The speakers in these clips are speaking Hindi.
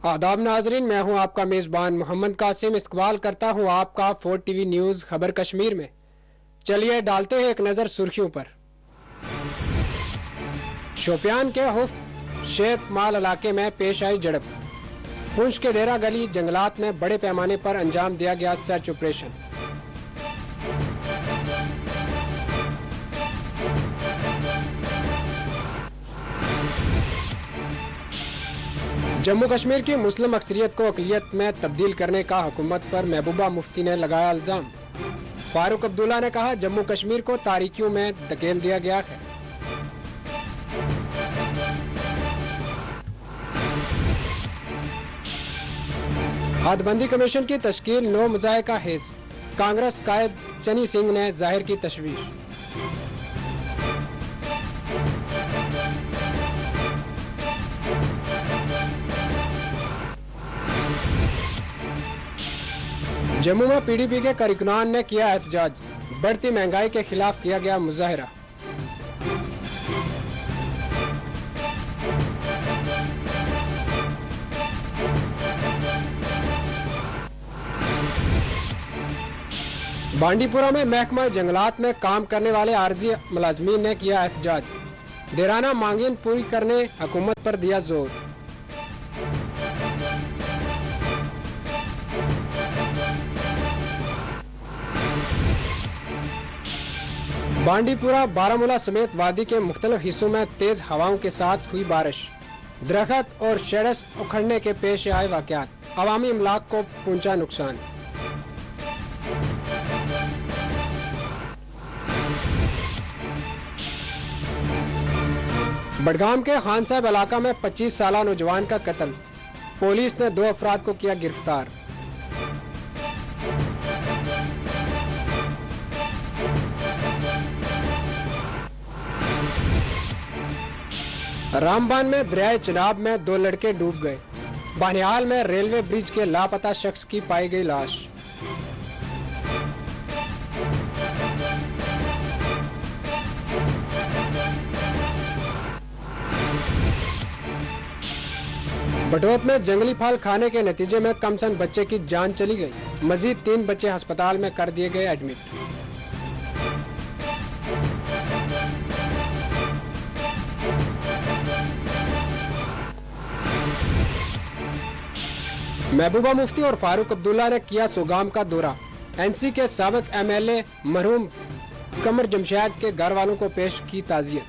आदाब नाजरीन, मैं हूं आपका मेज़बान मोहम्मद कासिम। इस्तकबाल करता हूं आपका 4 टीवी न्यूज़ खबर कश्मीर में। चलिए डालते हैं एक नज़र सुर्खियों पर। शोपियान के हुफ शेर माल इलाके में पेश आई झड़प। पुंछ के डेरा गली जंगलात में बड़े पैमाने पर अंजाम दिया गया सर्च ऑपरेशन। जम्मू कश्मीर की मुस्लिम अक्सरियत को अक़लियत में तब्दील करने का हुकूमत पर महबूबा मुफ्ती ने लगाया इल्ज़ाम। फारूक अब्दुल्ला ने कहा, जम्मू कश्मीर को तारीकियों में धकेल दिया गया है। हदबंदी कमीशन की तश्कील 9 मुज़ाहे का हेज। कांग्रेस कायद चनी सिंह ने जाहिर की तशवीश। जम्मू में पीडीपी के कारकुनान ने किया एहतजाज। बढ़ती महंगाई के खिलाफ किया गया मुजाहरा। बांडीपुरा में महकमा जंगलात में काम करने वाले आरजी मुलाजमीन ने किया एहतजाज। देराना मांगें पूरी करने हुकूमत पर दिया जोर। बांडीपुरा बारामूला समेत वादी के मुख्तलिफ हिस्सों में तेज हवाओं के साथ हुई बारिश। दरख्त और शेड्स उखड़ने के पेश आए वाक़यात, अवामी इमलाक को पहुंचा नुकसान। बडगाम के खान साहब इलाका में 25 साला नौजवान का कत्ल। पुलिस ने 2 अफराद को किया गिरफ्तार। रामबान में दरियाए चिनाब में 2 लड़के डूब गए। बानिहाल में रेलवे ब्रिज के लापता शख्स की पाई गई लाश। बटोत में जंगली फल खाने के नतीजे में कमसन बच्चे की जान चली गई। मजीद 3 बच्चे अस्पताल में कर दिए गए एडमिट। महबूबा मुफ्ती और फारूक अब्दुल्ला ने किया सोगाम का दौरा। एनसी के साबिक एमएलए मरहूम कमर जमशेद के घर वालों को पेश की ताज़ियत।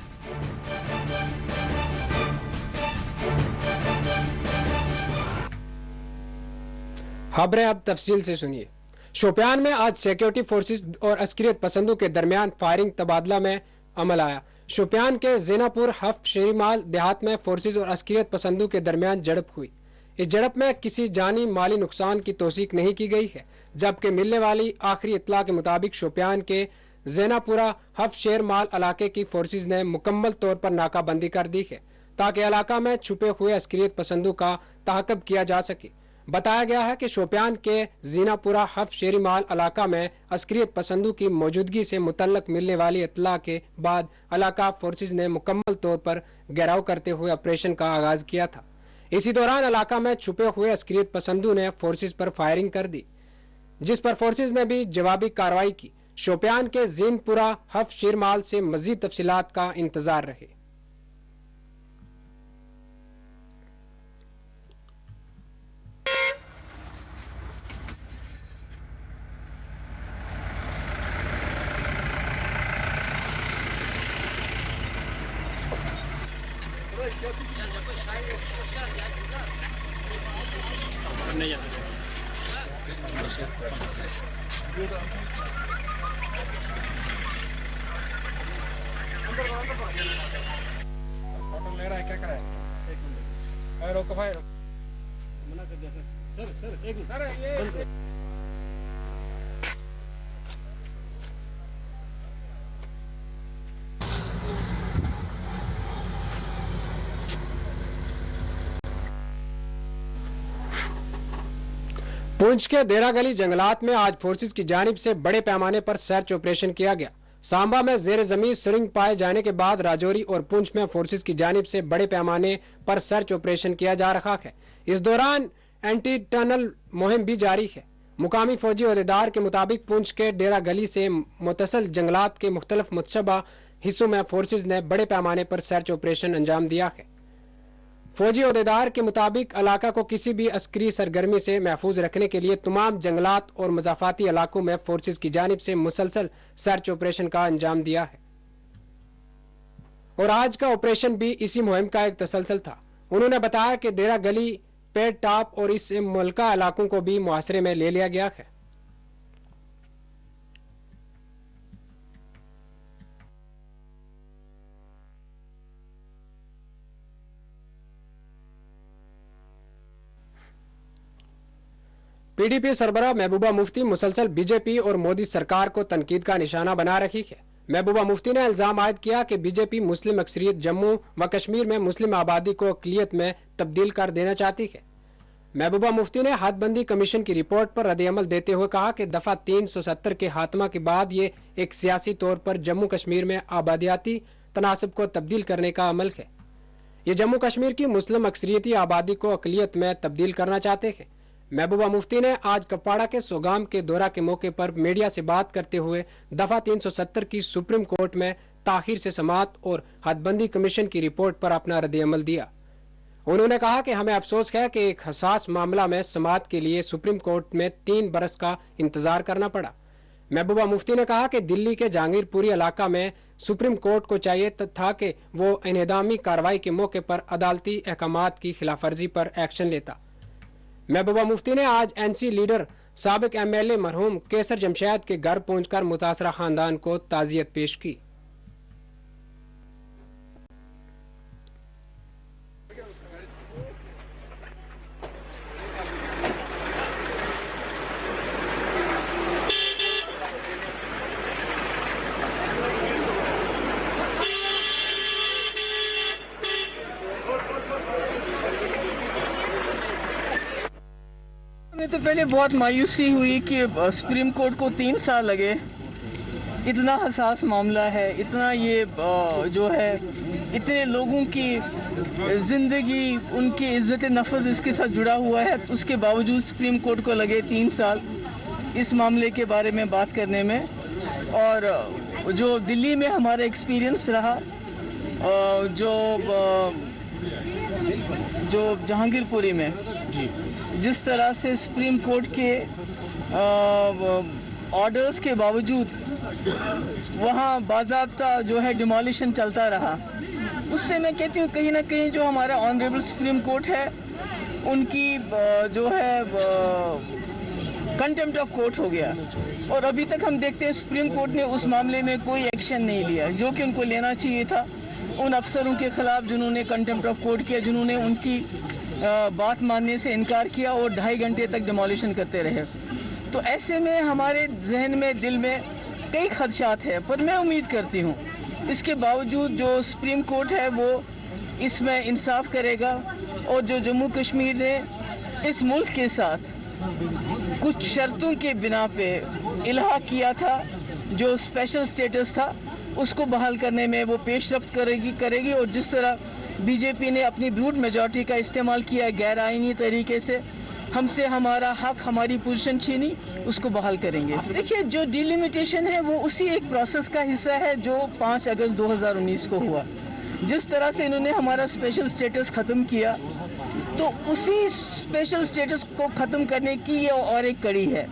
खबरें अब तफसील से सुनिए। शोपियान में आज सिक्योरिटी फोर्सेस और अस्करियत पसंदों के दरमियान फायरिंग तबादला में अमल आया। शोपियान के ज़ेनापुर हफ शेरीमाल देहात में फोर्सेस और अस्करियत पसंदों के दरमियान झड़प हुई। इस झड़प में किसी जानी माली नुकसान की तौसीक नहीं की गई है, जबकि मिलने वाली आखिरी इत्तला के मुताबिक शोपियान के ज़ेनापुरा हफ शेर माल इलाके की फोर्सेस ने मुकम्मल तौर पर नाकाबंदी कर दी है ताकि इलाका में छुपे हुए अस्करियत पसंदों का ताक़ब किया जा सके। बताया गया है कि शोपियान के ज़ीनापुरा हफ शेरी माल इलाका में अस्करियत पसंदों की मौजूदगी से मुतल्लक मिलने वाली इत्तला के बाद इलाका फोर्सेस ने मुकम्मल तौर पर घेराव करते हुए ऑपरेशन का आगाज किया था। इसी दौरान इलाका में छुपे हुए अस्करियत पसंदों ने फोर्सेस पर फायरिंग कर दी, जिस पर फोर्सेस ने भी जवाबी कार्रवाई की। शोपियान के ज़ीनपुरा हफ शेरमाल से मजीद तफसीलात का इंतजार रहे। क्या करा है? एक मिनट रोको भाई, मना कर दिया सर एक मिनट। पुंछ के डेरा गली जंगलात में आज फोर्सेस की जानिब से बड़े पैमाने पर सर्च ऑपरेशन किया गया। सांबा में जेर जमीन सुरंग पाए जाने के बाद राजौरी और पुंछ में फोर्सेज की जानिब से बड़े पैमाने पर सर्च ऑपरेशन किया जा रहा है। इस दौरान एंटी टनल मुहिम भी जारी है। मुकामी फौजी अहदेदार के मुताबिक पुंछ के डेरा गली से मुतसल जंगलात के मुख्तलिफ मुतशबा हिस्सों में फोर्सेज ने बड़े पैमाने पर सर्च ऑपरेशन अंजाम दिया है। फौजी अहदेदार के मुताबिक इलाका को किसी भी अस्करी सरगर्मी से महफूज रखने के लिए तमाम जंगलात और मजाफाती इलाकों में फोर्सेज की जानिब से मुसलसल सर्च ऑपरेशन का अंजाम दिया है और आज का ऑपरेशन भी इसी मुहिम का एक तसलसल था। उन्होंने बताया कि डेरा गली, पेड़ टाप और इस मुल्का इलाकों को भी मुहासरे में ले लिया गया है। पीडीपी सरबराह महबूबा मुफ्ती मुसलसल बीजेपी और मोदी सरकार को तनकीद का निशाना बना रही है। महबूबा मुफ्ती ने इल्जाम आयद किया कि बीजेपी मुस्लिम अक्सरियत जम्मू व कश्मीर में मुस्लिम आबादी को अक़लियत में तब्दील कर देना चाहती है। महबूबा मुफ्ती ने हदबंदी कमीशन की रिपोर्ट पर रद्द-ए-अमल देते हुए कहा कि दफा 370 के खात्मा के बाद ये एक सियासी तौर पर जम्मू कश्मीर में आबादियाती तनासब को तब्दील करने का अमल है। ये जम्मू कश्मीर की मुस्लिम अक्सरियती आबादी को अक़लियत में तब्दील करना चाहते हैं। महबूबा मुफ्ती ने आज कपवाड़ा के सोगाम के दौरा के मौके पर मीडिया से बात करते हुए दफा 370 की सुप्रीम कोर्ट में ताखीर से समाअत और हदबंदी कमीशन की रिपोर्ट पर अपना रद्द-ए-अमल दिया। उन्होंने कहा कि हमें अफसोस है कि एक हसास मामला में समाअत के लिए सुप्रीम कोर्ट में 3 बरस का इंतजार करना पड़ा। महबूबा मुफ्ती ने कहा कि दिल्ली के जहांगीरपुरी इलाका में सुप्रीम कोर्ट को चाहिए था कि वो इन्हदामी कार्रवाई के मौके पर अदालती अहकामात की खिलाफवर्जी पर एक्शन लेता। महबूबा मुफ्ती ने आज एनसी लीडर साबिक एमएलए मरहूम केसर जमशेद के घर पहुंचकर मुतासरा खानदान को ताज़ियत पेश की। हमें तो पहले बहुत मायूसी हुई कि सुप्रीम कोर्ट को 3 साल लगे। इतना हसास मामला है, इतना ये जो है इतने लोगों की ज़िंदगी, उनकी इज़्ज़त नफ्स इसके साथ जुड़ा हुआ है, उसके बावजूद सुप्रीम कोर्ट को लगे 3 साल इस मामले के बारे में बात करने में। और जो दिल्ली में हमारा एक्सपीरियंस रहा, जो जहांगीरपुरी में जिस तरह से सुप्रीम कोर्ट के ऑर्डर्स के बावजूद वहाँ बाज़ाब्ता जो है डिमोलिशन चलता रहा, उससे मैं कहती हूँ कहीं ना कहीं जो हमारा ऑनरेबल सुप्रीम कोर्ट है उनकी जो है कंटेम्प्ट ऑफ कोर्ट हो गया। और अभी तक हम देखते हैं सुप्रीम कोर्ट ने उस मामले में कोई एक्शन नहीं लिया जो कि उनको लेना चाहिए था उन अफसरों के ख़िलाफ़ जिन्होंने कंटेम्प्ट ऑफ कोर्ट किया, जिन्होंने उनकी बात मानने से इनकार किया और 2.5 घंटे तक डिमोलिशन करते रहे। तो ऐसे में हमारे जहन में, दिल में कई खदशात है, पर मैं उम्मीद करती हूँ इसके बावजूद जो सुप्रीम कोर्ट है वो इसमें इंसाफ करेगा और जो जम्मू कश्मीर ने इस मुल्क के साथ कुछ शर्तों के बिना पे इल्हा किया था, जो स्पेशल स्टेटस था, उसको बहाल करने में वो पेशरफ्त करेगी। और जिस तरह बीजेपी ने अपनी ब्रूट मेजॉरिटी का इस्तेमाल किया गैर आईनी तरीके से, हमसे हमारा हक, हमारी पोजीशन छीनी, उसको बहाल करेंगे। देखिए, जो डिलिमिटेशन है वो उसी एक प्रोसेस का हिस्सा है जो 5 अगस्त 2019 को हुआ। जिस तरह से इन्होंने हमारा स्पेशल स्टेटस ख़त्म किया, तो उसी स्पेशल स्टेटस को ख़त्म करने की ये और एक कड़ी है।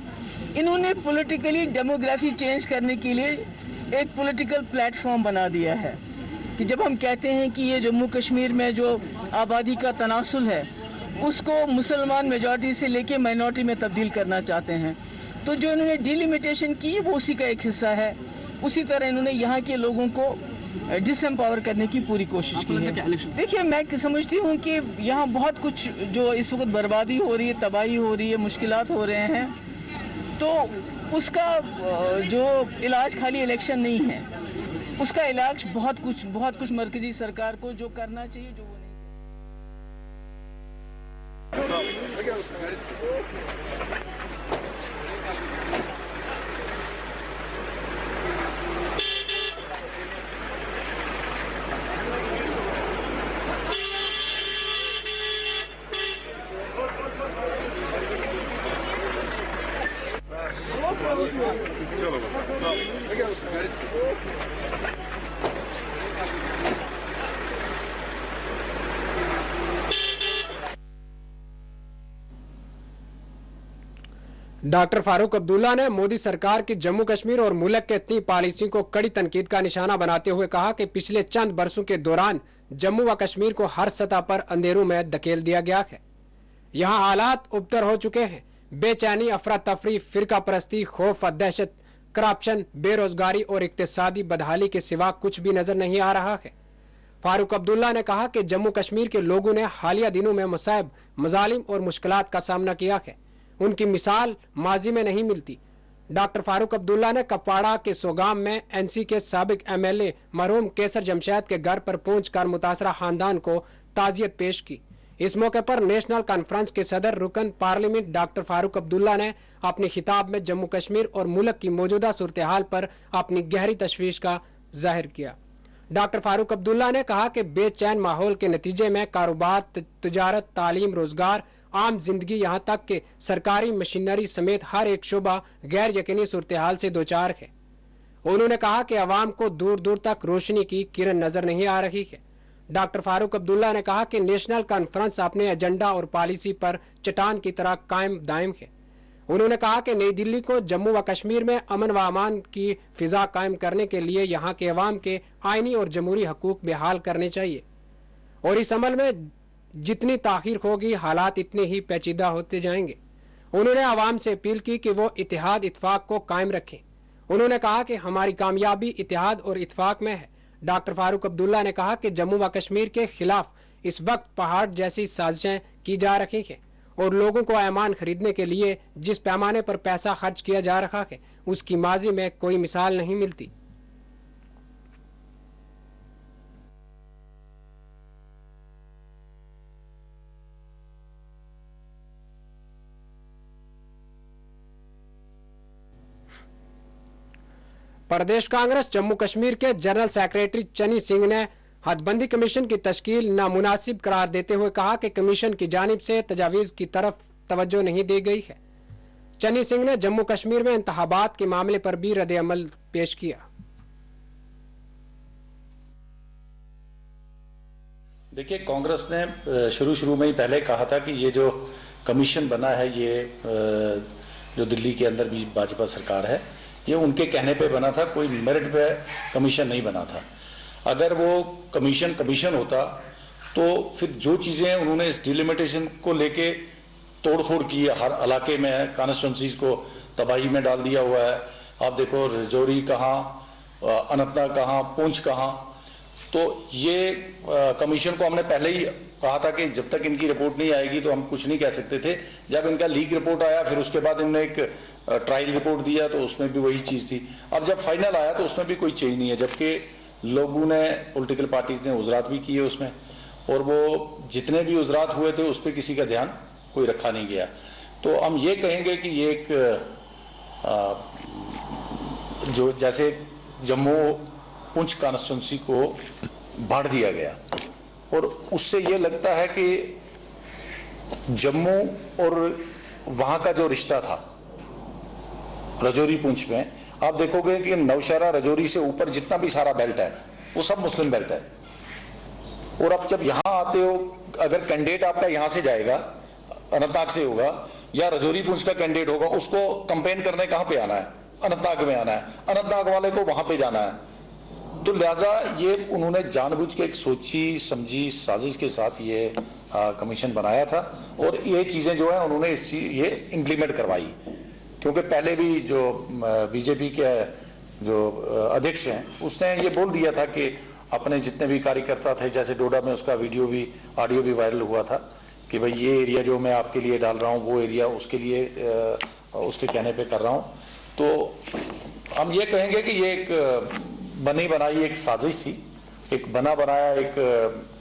इन्होंने पॉलिटिकली डेमोग्राफी चेंज करने के लिए एक पॉलिटिकल प्लेटफॉर्म बना दिया है कि जब हम कहते हैं कि ये जम्मू कश्मीर में जो आबादी का तनासुल है उसको मुसलमान मेजॉरिटी से लेके माइनॉरिटी में तब्दील करना चाहते हैं, तो जो इन्होंने डिलिमिटेशन की वो उसी का एक हिस्सा है। उसी तरह इन्होंने यहाँ के लोगों को डिसएम्पावर करने की पूरी कोशिश की है। देखिए, मैं समझती हूँ कि यहाँ बहुत कुछ जो इस वक्त बर्बादी हो रही है, तबाही हो रही है, मुश्किलात हो रहे हैं, तो उसका जो इलाज खाली इलेक्शन नहीं है, उसका इलाज बहुत कुछ मरकजी सरकार को जो करना चाहिए जो वो नहीं। डॉक्टर फारूक अब्दुल्ला ने मोदी सरकार की जम्मू कश्मीर और मुल्क के 3 पॉलिसी को कड़ी तनकीद का निशाना बनाते हुए कहा कि पिछले चंद बरसों के दौरान जम्मू व कश्मीर को हर सतह पर अंधेरों में धकेल दिया गया है। यहाँ हालात उबतर हो चुके हैं। बेचैनी, अफरा तफरी, फिरका परस्ती, खौफ व दहशत, करप्शन, बेरोजगारी और इक्तिसादी बदहाली के सिवा कुछ भी नजर नहीं आ रहा है। फारूक अब्दुल्ला ने कहा कि जम्मू कश्मीर के लोगों ने हालिया दिनों में मसाइब, मजालिम और मुश्किलात का सामना किया है। उनकी मिसाल माजी में नहीं मिलती। डॉक्टर फारूक अब्दुल्ला ने कपवाड़ा के सोगाम में एनसी के साबिक एमएलए मरहूम केसर जमशेद के घर पर पहुंचकर मुतासरा खानदान को ताजियत पेश की। इस मौके पर नेशनल कॉन्फ्रेंस के सदर रुकन पार्लियामेंट डॉक्टर फारूक अब्दुल्ला ने अपने खिताब में जम्मू कश्मीर और मुल्क की मौजूदा सूरत हाल पर अपनी गहरी तशवीश का जाहिर किया। डॉक्टर फारूक अब्दुल्ला ने कहा कि बेचैन माहौल के नतीजे में कारोबार, तिजारत, तालीम, रोजगार, आम जिंदगी यहाँ तक कि सरकारी मशीनरी समेत हर एक शोबा गैर यकीनी सूरत हाल से दोचार है। उन्होंने कहा कि अवाम को दूर दूर तक रोशनी की किरण नजर नहीं आ रही है। डॉक्टर फारूक अब्दुल्ला ने कहा कि नेशनल कॉन्फ्रेंस अपने एजेंडा और पॉलिसी पर चट्टान की तरह कायम दायम है। उन्होंने कहा कि नई दिल्ली को जम्मू व कश्मीर में अमन व अमान की फिजा कायम करने के लिए यहाँ के अवाम के आइनी और जमहूरी हकूक बहाल करने चाहिए और इस अमल में जितनी ताखीर होगी हालात इतने ही पेचीदा होते जाएंगे। उन्होंने आवाम से अपील की कि वो इत्तेहाद इत्तेफाक को कायम रखें। उन्होंने कहा कि हमारी कामयाबी इत्तेहाद और इत्तेफाक में है। डॉक्टर फारूक अब्दुल्ला ने कहा कि जम्मू व कश्मीर के खिलाफ इस वक्त पहाड़ जैसी साजिशें की जा रही हैं और लोगों को ऐमान खरीदने के लिए जिस पैमाने पर पैसा खर्च किया जा रहा है उसकी माजी में कोई मिसाल नहीं मिलती। प्रदेश कांग्रेस जम्मू कश्मीर के जनरल सेक्रेटरी चन्नी सिंह ने हदबंदी कमीशन की तश्कील नामुनासिब करार देते हुए कहा कि कमीशन की जानिब से तजावीज़ की तरफ तवज्जो नहीं दी गई है। चन्नी सिंह ने जम्मू कश्मीर में इंतखाबात के मामले पर भी रद्द अमल पेश किया। देखिए, कांग्रेस ने शुरू में ही पहले कहा था कि ये जो कमीशन बना है, ये जो दिल्ली के अंदर भी भाजपा सरकार है, ये उनके कहने पे बना था, कोई मेरिट पे कमीशन नहीं बना था। अगर वो कमीशन होता तो फिर जो चीज़ें उन्होंने इस डिलिमिटेशन को लेके तोड़फोड़ की है, हर इलाके में कॉन्स्टिट्यूंसीज को तबाही में डाल दिया हुआ है। आप देखो रजौरी कहाँ, अनंतनाग कहाँ, पुंछ कहाँ। तो ये कमीशन को हमने पहले ही कहा था कि जब तक इनकी रिपोर्ट नहीं आएगी तो हम कुछ नहीं कह सकते थे। जब इनका लीक रिपोर्ट आया, फिर उसके बाद इन्होंने एक ट्रायल रिपोर्ट दिया तो उसमें भी वही चीज़ थी। अब जब फाइनल आया तो उसमें भी कोई चेंज नहीं है, जबकि लोगों ने, पॉलिटिकल पार्टीज ने उजरात भी किए उसमें, और वो जितने भी उजरात हुए थे उस पर किसी का ध्यान कोई रखा नहीं गया। तो हम ये कहेंगे कि ये एक जो जैसे जम्मू पुंछ कॉन्स्टिट्यूंसी को बांट दिया गया, और उससे ये लगता है कि जम्मू और वहाँ का जो रिश्ता था रजौरी पुंछ में, आप देखोगे कि नौशहरा रजौरी से ऊपर जितना भी सारा बेल्ट है वो सब मुस्लिम बेल्ट है। और अब जब यहाँ आते हो, अगर कैंडिडेट आपका यहाँ से जाएगा, अनंतनाग से होगा या रजौरी पुंछ का कैंडिडेट होगा, उसको कंपेन करने कहाँ पे आना है? अनंतनाग में आना है, अनंतनाग वाले को वहां पे जाना है। तो लिहाजा ये उन्होंने जानबूझ के एक सोची समझी साजिश के साथ ये कमीशन बनाया था, और ये चीजें जो है उन्होंने ये इम्प्लीमेंट करवाई। क्योंकि पहले भी जो बीजेपी के जो अध्यक्ष हैं उसने ये बोल दिया था कि अपने जितने भी कार्यकर्ता थे, जैसे डोडा में उसका वीडियो भी, ऑडियो भी वायरल हुआ था कि भाई ये एरिया जो मैं आपके लिए डाल रहा हूँ वो एरिया उसके लिए उसके कहने पे कर रहा हूँ। तो हम ये कहेंगे कि ये एक बनी बनाई एक साजिश थी, एक बना बनाया एक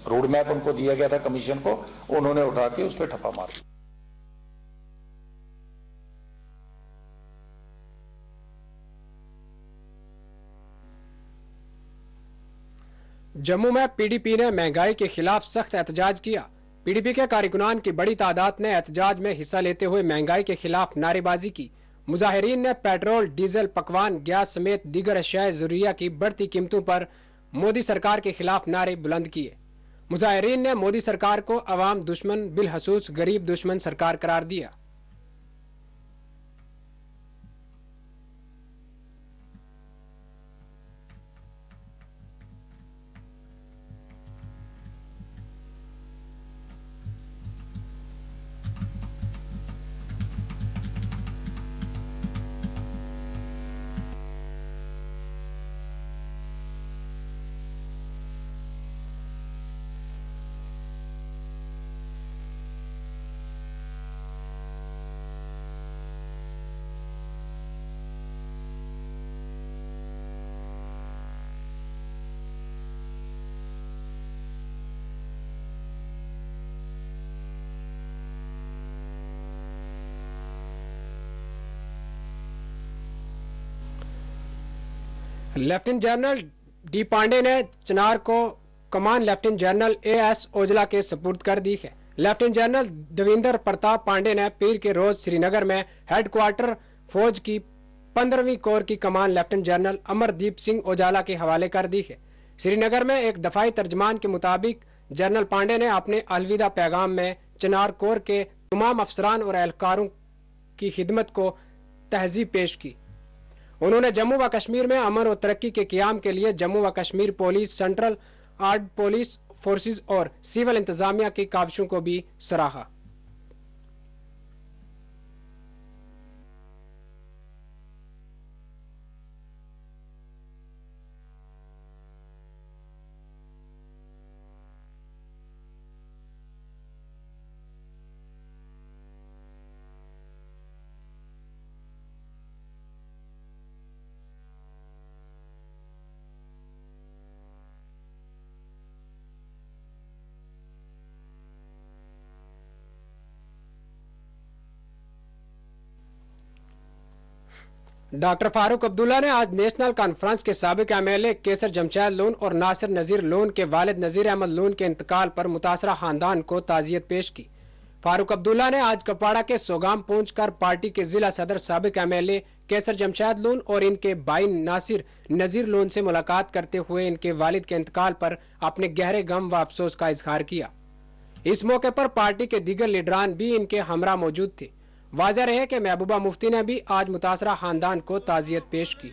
रोड मैप उनको दिया गया था कमीशन को, उन्होंने उठा के उस पर ठप्पा मारा। जम्मू में पीडीपी ने महंगाई के खिलाफ सख्त एहतजाज किया। पीडीपी के कारकुनान की बड़ी तादाद ने एहतजाज में हिस्सा लेते हुए महंगाई के खिलाफ नारेबाजी की। मुजाहिरीन ने पेट्रोल, डीजल, पकवान, गैस समेत दीगर अशियाए ज़रूरिया की बढ़ती कीमतों पर मोदी सरकार के खिलाफ नारे बुलंद किए। मुजाहिरीन ने मोदी सरकार को अवाम दुश्मन, बिलखसूस गरीब दुश्मन सरकार करार दिया। लेफ्टिनेंट जनरल डी पांडे ने चिनार को कमान लेफ्टिनेंट जनरल एएस ओजला के सुपुर्द कर दी है। लेफ्टिनेंट जनरल देवेंद्र प्रताप पांडे ने पीर के रोज श्रीनगर में हेडक्वार्टर फौज की 15वीं कोर की कमान लेफ्टिनेंट जनरल अमरदीप सिंह ओजाला के हवाले कर दी है। श्रीनगर में एक दफाई तर्जमान के मुताबिक जनरल पांडे ने अपने अलविदा पैगाम में चिनार कोर के तमाम अफसरान और एहलकारों की खिदमत को तहजीब पेश की। उन्होंने जम्मू व कश्मीर में अमन और तरक्की के क़याम के लिए जम्मू व Kashmir police, central armed police forces और सिविल इंतजामिया की काविशों को भी सराहा। डॉक्टर फारूक अब्दुल्ला ने आज नेशनल कॉन्फ्रेंस के साबिक एमएलए केसर जमशेद लोन और नासिर नज़ीर लोन के वालिद नज़ीर अहमद लोन के इंतकाल पर मुतासरा खानदान को ताज़ियत पेश की। फारूक अब्दुल्ला ने आज कपवाड़ा के सोगाम पहुंचकर पार्टी के जिला सदर साबिक एमएलए केसर जमशेद लोन और इनके भाई नासिर नज़ीर लोन से मुलाकात करते हुए इनके वालिद के इंतकाल पर अपने गहरे गम व अफसोस का इजहार किया। इस मौके पर पार्टी के दीगर लीडरान भी इनके हमरा मौजूद थे। वाज़ेह रहे कि महबूबा मुफ्ती ने भी आज मुतासरा खानदान को ताज़ियत पेश की।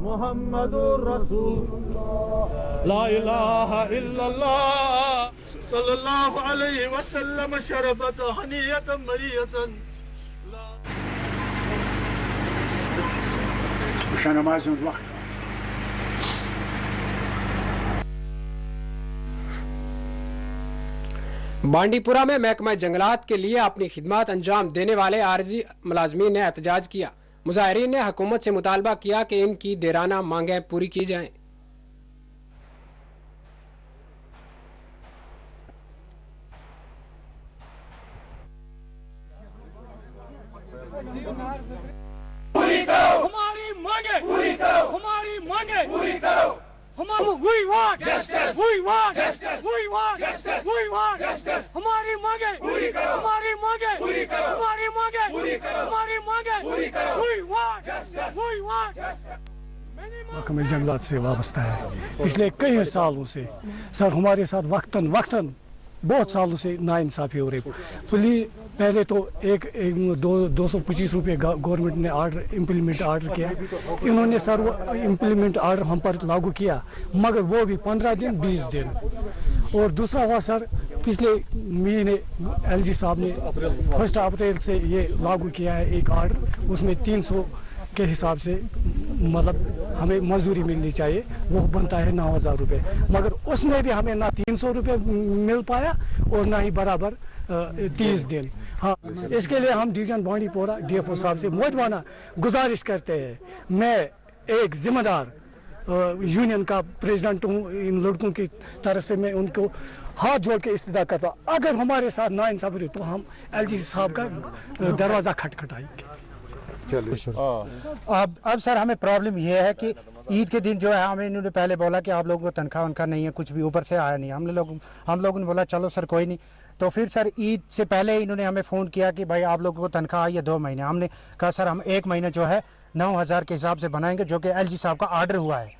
मुहम्मदुर रसूलुल्लाह ला इलाहा इल्लल्लाह सल्लल्लाहु अलैहि वसल्लम शरफत हनियतन मरियतन नमाज वक्त। बांडीपुरा में महकमा जंगलात के लिए अपनी खिदमत अंजाम देने वाले आरजी मुलाजमीन ने एहतजाज किया। मुजाहिरीन ने हुकूमत से मुतालबा किया कि इनकी देराना मांगें पूरी की जाएं। पूरी करो हमारी मांगे, पूरी करो हमारी मांगे, पूरी करो we want justice, we want justice, we want justice, we want justice, हमारी मांगे पूरी करो, हमारी मांगे पूरी करो, हमारी मांगे पूरी करो, हमारी मांगे पूरी करो, we want justice, we want justice। महकमा जंगलात से वाबस्ता है पिछले कई सालों से। सर हमारे साथ वक्तन बहुत सालों से नाइंसाफी हो रही। पहले तो 225 रुपये गवर्नमेंट ने इम्प्लीमेंट ऑर्डर किया। इन्होंने सर वो इम्प्लीमेंट ऑर्डर हम पर लागू किया, मगर वो भी 15 दिन 20 दिन। और दूसरा हुआ सर पिछले महीने एलजी साहब ने 1 अप्रैल से ये लागू किया है एक ऑर्डर, उसमें 300 के हिसाब से मतलब हमें मजदूरी मिलनी चाहिए, वो बनता है 9000 रुपये, मगर उसमें भी हमें ना 300 रुपये मिल पाया और ना ही बराबर 30 दिन। हाँ, इसके लिए हम डिवीजन बांडीपोरा डीएफओ साहब से मोहतबाना गुजारिश करते हैं। मैं एक जिम्मेदार यूनियन का प्रेसिडेंट हूँ, इन लड़कों की तरफ से मैं उनको हाथ जोड़ के इस्तेदा करता हूँ, अगर हमारे साथ नाइंसाफी रही तो हम एलजी साहब का दरवाज़ा खटखटाएंगे। अब सर हमें प्रॉब्लम यह है कि ईद के दिन जो है हमें इन्होंने पहले बोला कि आप लोगों को तनख्वाह वनख्वाह नहीं है, कुछ भी ऊपर से आया नहीं। हम लोगों ने बोला चलो सर कोई नहीं। तो फिर सर ईद से पहले इन्होंने हमें फ़ोन किया कि भाई आप लोगों को तनख्वाह आई है 2 महीने। हमने कहा सर हम 1 महीने जो है 9,000 के हिसाब से बनाएंगे, जो कि एलजी साहब का आर्डर हुआ है।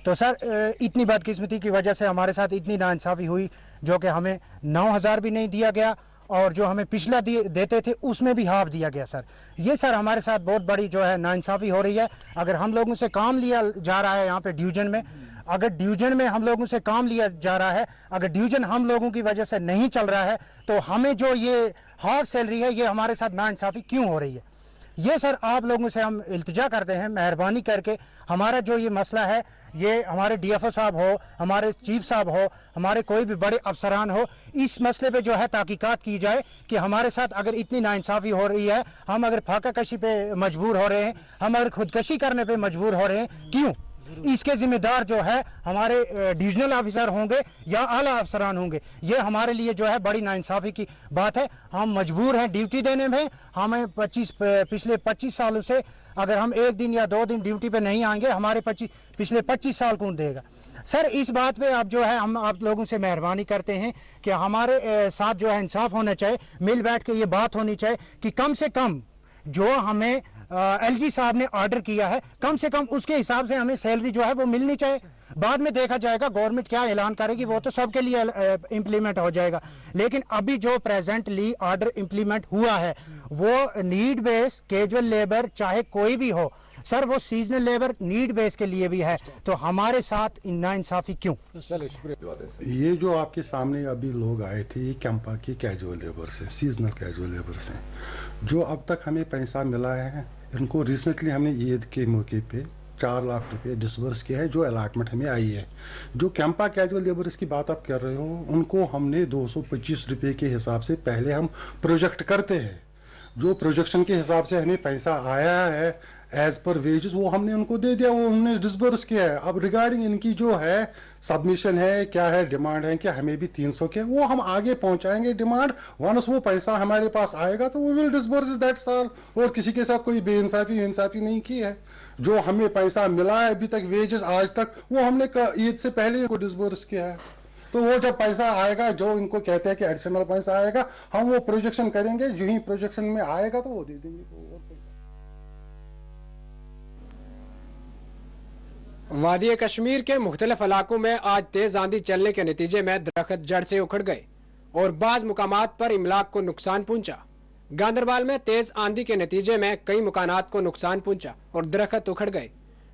तो सर इतनी बदकिस्मती की वजह से हमारे साथ इतनी नाइंसाफ़ी हुई, जो कि हमें 9,000 भी नहीं दिया गया और जो हमें पिछला देते थे उसमें भी हाफ दिया गया। सर ये सर हमारे साथ बहुत बड़ी जो है नाइंसाफ़ी हो रही है। अगर हम लोगों से काम लिया जा रहा है यहाँ पे डिवीज़न में, अगर डिवीज़न में हम लोगों से काम लिया जा रहा है, अगर डिवीज़न हम लोगों की वजह से नहीं चल रहा है, तो हमें जो ये हाफ सैलरी है ये हमारे साथ नाइंसाफ़ी क्यों हो रही है? ये सर आप लोगों से हम इल्तिजा करते हैं, मेहरबानी करके हमारा जो ये मसला है, ये हमारे डीएफओ साहब हो, हमारे चीफ साहब हो, हमारे कोई भी बड़े अफसरान हो, इस मसले पे जो है तहकीकात की जाए कि हमारे साथ अगर इतनी नाइंसाफ़ी हो रही है, हम अगर फाका कशी पे मजबूर हो रहे हैं, हम अगर खुदकशी करने पे मजबूर हो रहे हैं, क्यों? इसके जिम्मेदार जो है हमारे डिविजनल ऑफिसर होंगे या आला अफसरान होंगे। ये हमारे लिए जो है बड़ी नाइंसाफ़ी की बात है। हम मजबूर हैं ड्यूटी देने में। हमें पिछले 25 सालों से अगर हम 1 दिन या 2 दिन ड्यूटी पे नहीं आएंगे, हमारे पिछले 25 साल कौन देगा? सर इस बात पे अब जो है हम आप लोगों से मेहरबानी करते हैं कि हमारे साथ जो है इंसाफ होना चाहिए, मिल बैठ के ये बात होनी चाहिए कि कम से कम जो हमें एलजी साहब ने ऑर्डर किया है, कम से कम उसके हिसाब से हमें सैलरी जो है वो मिलनी चाहिए। बाद में देखा जाएगा गवर्नमेंट क्या ऐलान करेगी, वो तो सबके लिए इम्प्लीमेंट हो जाएगा। लेकिन अभी जो प्रेजेंटली ऑर्डर इम्प्लीमेंट हुआ है वो नीड बेस कैजुअल लेबर चाहे कोई भी हो, सर वो सीजनल लेबर नीड बेस के लिए भी है। तो हमारे साथ नाइंसाफ़ी क्यों? ये जो आपके सामने अभी लोग आए थे, ये कैंपा की कैजुअल लेबर से, सीजनल कैजुअल लेबर से, जो अब तक हमें पैसा मिला है, इनको रिसेंटली हमने ईद के मौके पे 4 लाख रुपए डिसबर्स किया है, जो अलॉटमेंट हमें आई है। जो कैंपा कैजुअल लेबर्स की बात आप कर रहे हो, उनको हमने 225 रुपये के हिसाब से पहले हम प्रोजेक्ट करते हैं। जो प्रोजेक्शन के हिसाब से हमें पैसा आया है एज पर वेजेस, वो हमने उनको दे दिया, वो हमने डिसबर्स किया है। अब रिगार्डिंग इनकी जो है सबमिशन है, क्या है डिमांड है कि हमें भी 300 के, वो हम आगे पहुंचाएंगे डिमांड। वंस वो पैसा हमारे पास आएगा तो वो विल डिसबर्स दैट साल। और किसी के साथ कोई बेइंसाफी नहीं की है। जो हमें पैसा मिला है अभी तक वेजेस आज तक, वो हमने ईद से पहले इनको डिसबर्स किया है। तो वो जब पैसा आएगा, जो इनको कहते हैं कि एडिशनल पैसा आएगा, हम वो प्रोजेक्शन करेंगे, जो ही प्रोजेक्शन में आएगा तो वो दे देंगे। वादी कश्मीर के मुख्तलिफ इलाकों में आज तेज आंधी चलने के नतीजे में दरख्त जड़ से उखड़ गए और बाज़ मुकामात पर इमलाक को नुकसान पहुंचा। गांदरबल में तेज आंधी के नतीजे में कई मकानात को नुकसान पहुंचा और दरख्त उखड़ गए।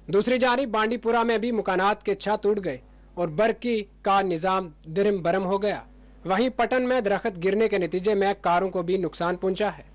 दूसरी जानिब बांडीपुरा में भी मकानात के छत टूट गए और बर्की का निज़ाम दिरम बरम हो गया। वहीं पटन में दरख्त गिरने के नतीजे में कारों को भी नुकसान पहुंचा है।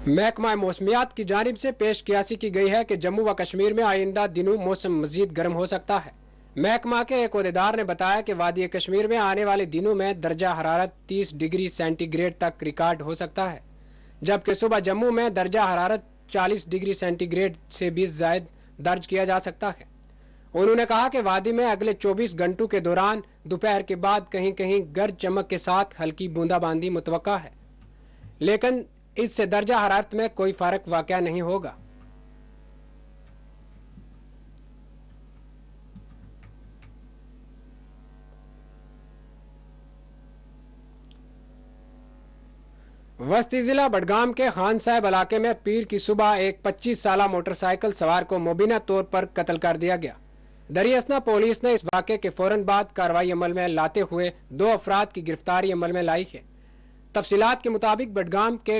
महकमा मौसमियात की जानिब से पेश कियासी की गई है कि जम्मू व कश्मीर में आइंदा दिनों मौसम मजीद गर्म हो सकता है। महकमा के एक अहदेदार ने बताया कि वादी कश्मीर में आने वाले दिनों में दर्जा हरारत 30 डिग्री सेंटीग्रेड तक रिकॉर्ड हो सकता है, जबकि सुबह जम्मू में दर्जा हरारत 40 डिग्री सेंटीग्रेड से भी ज़ायद दर्ज किया जा सकता है। उन्होंने कहा कि वादी में अगले 24 घंटों के दौरान दोपहर के बाद कहीं कहीं गरज चमक के साथ हल्की बूंदाबांदी मुतवक्का है, लेकिन इससे दर्जा हरारत में कोई फर्क वाक़या नहीं होगा। वस्ती जिला बडगाम के खान साहब इलाके में पीर की सुबह एक 25 साला मोटरसाइकिल सवार को मुबीना तौर पर कत्ल कर दिया गया। दरियासना पुलिस ने इस वाक़े के फौरन बाद कार्रवाई अमल में लाते हुए 2 अफराद की गिरफ्तारी अमल में लाई है। तफसीलात के मुताबिक बडगाम के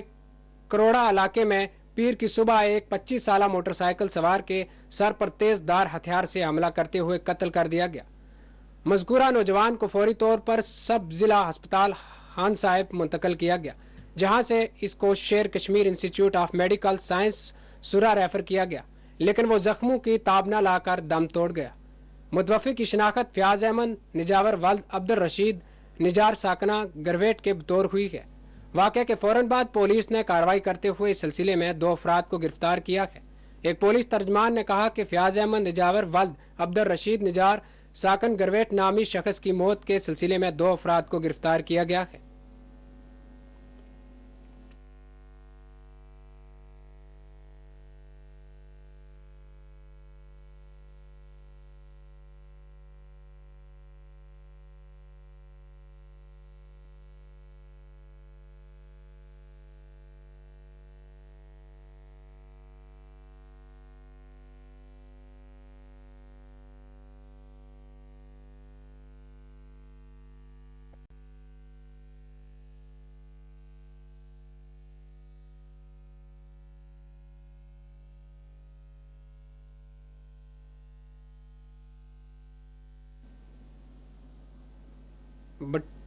करोड़ा इलाके में पीर की सुबह एक 25 साला मोटरसाइकिल सवार के सर पर तेजदार हथियार से हमला करते हुए कत्ल कर दिया गया। मज़कूरा नौजवान को फौरी तौर पर सब जिला अस्पताल खान साहब मुंतकिल किया गया, जहां से इसको शेर Kashmir institute of medical science सुरा रेफर किया गया, लेकिन वो जख्मों की ताब न लाकर दम तोड़ गया। मुतवफ़ी की शिनाख्त फ़याज़ अहमद निजावर वल्द अब्दुल रशीद निजार साकना गरवेट के तौर हुई है। वाक़े के फौरन बाद पुलिस ने कार्रवाई करते हुए इस सिलसिले में 2 अफराद को गिरफ्तार किया है। एक पुलिस तर्जमान ने कहा कि फ़याज़ अहमद निजावर वल्द अब्दुल रशीद निजार साकन गरवेट नामी शख्स की मौत के सिलसिले में 2 अफराद को गिरफ्तार किया गया है।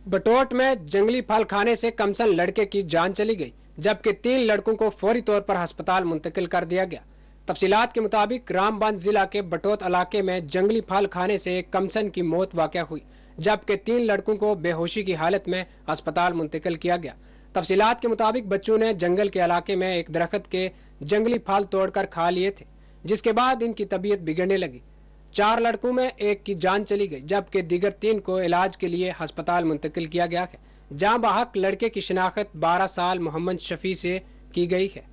बटोट में जंगली फल खाने से कमसन लड़के की जान चली गई, जबकि 3 लड़कों को फौरी तौर पर अस्पताल मुंतकिल कर दिया गया। तफसीलात के मुताबिक रामबंद जिला के बटोत इलाके में जंगली फल खाने से एक कमसन की मौत वाक़या हुई, जबकि 3 लड़कों को बेहोशी की हालत में अस्पताल मुंतकिल किया गया। तफसीलात के मुताबिक बच्चों ने जंगल के इलाके में एक दरख्त के जंगली फल तोड़कर खा लिए थे, जिसके बाद इनकी तबीयत बिगड़ने लगी। 4 लड़कों में एक की जान चली गई, जबकि दीगर 3 को इलाज के लिए अस्पताल मुंतकिल किया गया है, जहां बाहक लड़के की शिनाख्त 12 साल मोहम्मद शफी से की गई है।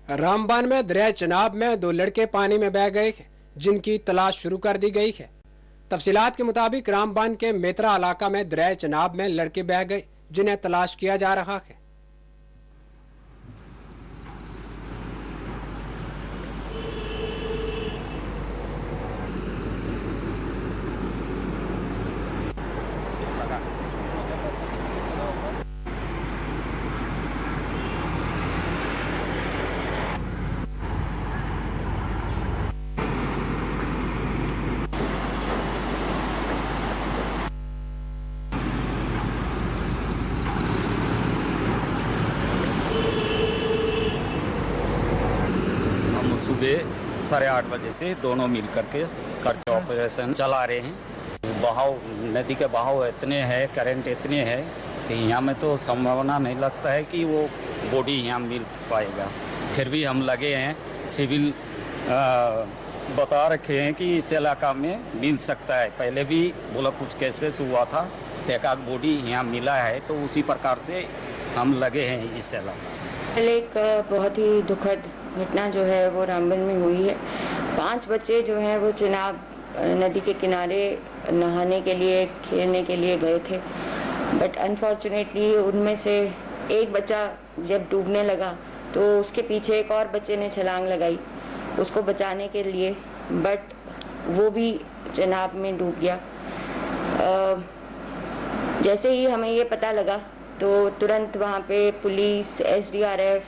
रामबान में दरिया चनाब में 2 लड़के पानी में बह गए हैं, जिनकी तलाश शुरू कर दी गई है। तफसीलात के मुताबिक रामबान के मेत्रा इलाका में दरिया चनाब में लड़के बह गए, जिन्हें तलाश किया जा रहा है। सुबह 8:30 बजे से दोनों मिल करके सर्च ऑपरेशन चला रहे हैं। बहाव नदी के बहाव इतने हैं, करंट इतने हैं तो यहाँ में तो संभावना नहीं लगता है कि वो बॉडी यहाँ मिल पाएगा। फिर भी हम लगे हैं, सिविल बता रखे हैं कि इस इलाका में मिल सकता है। पहले भी बोला कुछ केसेस हुआ था, एकाक बॉडी यहाँ मिला है, तो उसी प्रकार से हम लगे हैं इस इलाका। एक बहुत ही दुखद घटना जो है वो रामबन में हुई है। 5 बच्चे जो हैं वो चिनाब नदी के किनारे नहाने के लिए, खेलने के लिए गए थे, बट अनफॉर्चुनेटली उनमें से एक बच्चा जब डूबने लगा तो उसके पीछे एक और बच्चे ने छलांग लगाई उसको बचाने के लिए, बट वो भी चिनाब में डूब गया। जैसे ही हमें ये पता लगा तो तुरंत वहाँ पे पुलिस, SDRF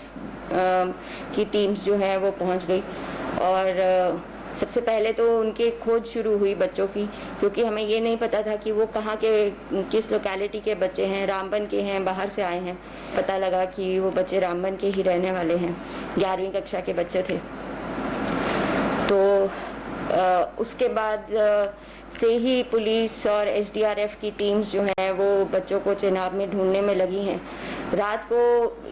की टीम्स जो है वो पहुँच गई और सबसे पहले तो उनकी खोज शुरू हुई बच्चों की, क्योंकि हमें ये नहीं पता था कि वो कहाँ के, किस लोकेलिटी के बच्चे हैं, रामबन के हैं, बाहर से आए हैं। पता लगा कि वो बच्चे रामबन के ही रहने वाले हैं, 11वीं कक्षा के बच्चे थे। तो उसके बाद से ही पुलिस और SDRF की टीम्स जो हैं वो बच्चों को चिनाब में ढूंढने में लगी हैं। रात को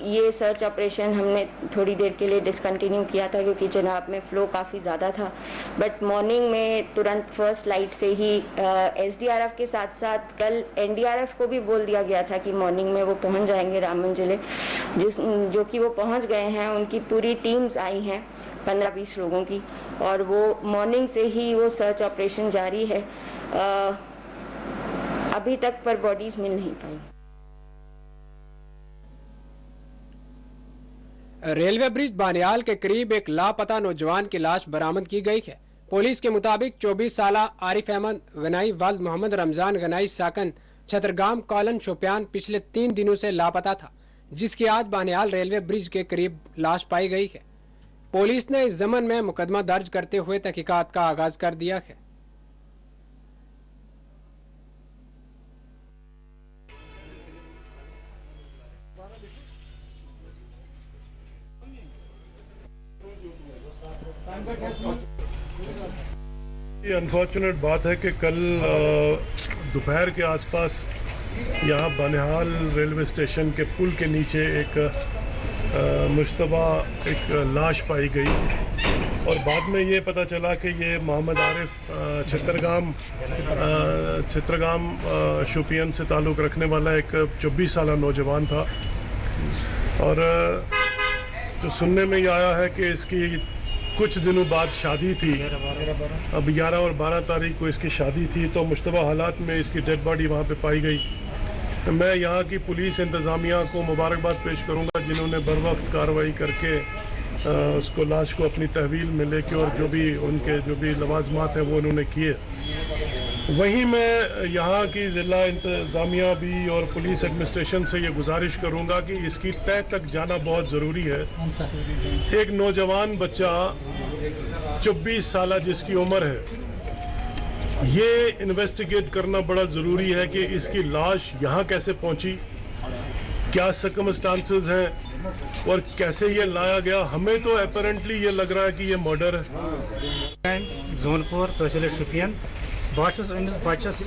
ये सर्च ऑपरेशन हमने थोड़ी देर के लिए डिसकंटिन्यू किया था क्योंकि चिनाब में फ़्लो काफ़ी ज़्यादा था, बट मॉर्निंग में तुरंत फर्स्ट लाइट से ही SDRF के साथ साथ कल NDRF को भी बोल दिया गया था कि मॉर्निंग में वो पहुंच जाएंगे रामबन जिले, जो कि वो पहुंच गए हैं। उनकी पूरी टीम्स आई हैं 15-20 लोगों की, और वो मॉर्निंग से ही वो सर्च ऑपरेशन जारी है। अभी तक पर बॉडीज मिल नहीं पाई। रेलवे ब्रिज बानियाल के करीब एक लापता नौजवान की लाश बरामद की गई है। पुलिस के मुताबिक 24 साल आरिफ अहमद गनाई वाल्द मोहम्मद रमजान गनाई साकन छतरगाम कॉलन शोपियान पिछले 3 दिनों से लापता था, जिसकी आज बानियाल रेलवे ब्रिज के करीब लाश पाई गई है। पुलिस ने इस ज़मन में मुकदमा दर्ज करते हुए तहकीकात का आगाज कर दिया है। ये अनफॉर्चुनेट बात है कि कल दोपहर के आसपास यहाँ बानिहाल रेलवे स्टेशन के पुल के नीचे एक मुश्तबा एक लाश पाई गई, और बाद में ये पता चला कि ये मोहम्मद आरिफ चित्रगाम शोपियन से ताल्लुक़ रखने वाला एक 24 साल नौजवान था। और जो सुनने में ये आया है कि इसकी कुछ दिनों बाद शादी थी, अब 11 और 12 तारीख को इसकी शादी थी, तो मुश्तबा हालात में इसकी डेड बॉडी वहाँ पे पाई गई। मैं यहाँ की पुलिस इंतज़ामिया को मुबारकबाद पेश करूँगा जिन्होंने बर वक्त कार्रवाई करके उसको लाश को अपनी तहवील में लेके और जो भी लवाजमात हैं वो उन्होंने किए। वहीं मैं यहाँ की ज़िला इंतज़ामिया भी और पुलिस एडमिनिस्ट्रेशन से ये गुजारिश करूँगा कि इसकी तह तक जाना बहुत ज़रूरी है। एक नौजवान बच्चा 24 साल जिसकी उम्र है, ये इन्वेस्टिगेट करना बड़ा ज़रूरी है कि इसकी लाश यहाँ कैसे पहुँची, क्या सर्कमस्टांसेस हैं और कैसे ये लाया गया। हमें तो अपरेंटली ये लग रहा है कि ये मर्डर है। जोनपुर तहसील शुपियन बहुत अमिस बचस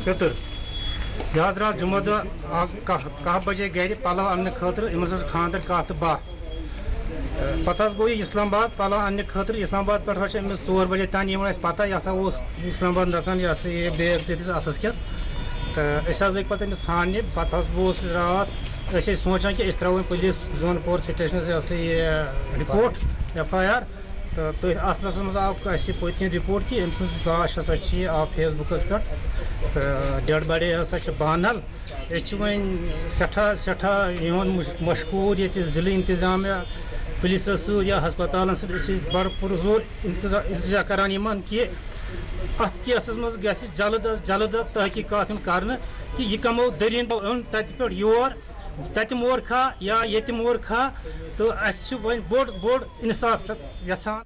पितर यह द्रा जुम्मे दह 10 बजे गर पलव अन्न खतर अमिस खानदर 1 तो 12 पता गो इस्लामाबाद पलव अन्न खतर इस्लामाबाद पे अमिस 4 बजे तान पता यह इस्लामाबाद नसान यह बैग चीज अथस के तो लग पे अमिस हाँ पे बहुत रात सोचान कि त्रो पुलिस जोनपुर स्टेशन से यह रिपोर्ट FIR तो असलस मज आव पुतन रिपोर्ट कि अम्स लाश हसा आव फेसबुकस पे डेड बॉडी हसा बानल वन सठा मशकूर ये जिले इंतजामिया पुलिस या हस्पताल बड़ पुरजोर इल्तजा करान कि अत केसस मज जल्द तहकीकात कर कि यह कमो दरीन तत पे योर तत मोर खा या ये मोर खा तो वो बोड़ इंसाफ यसान।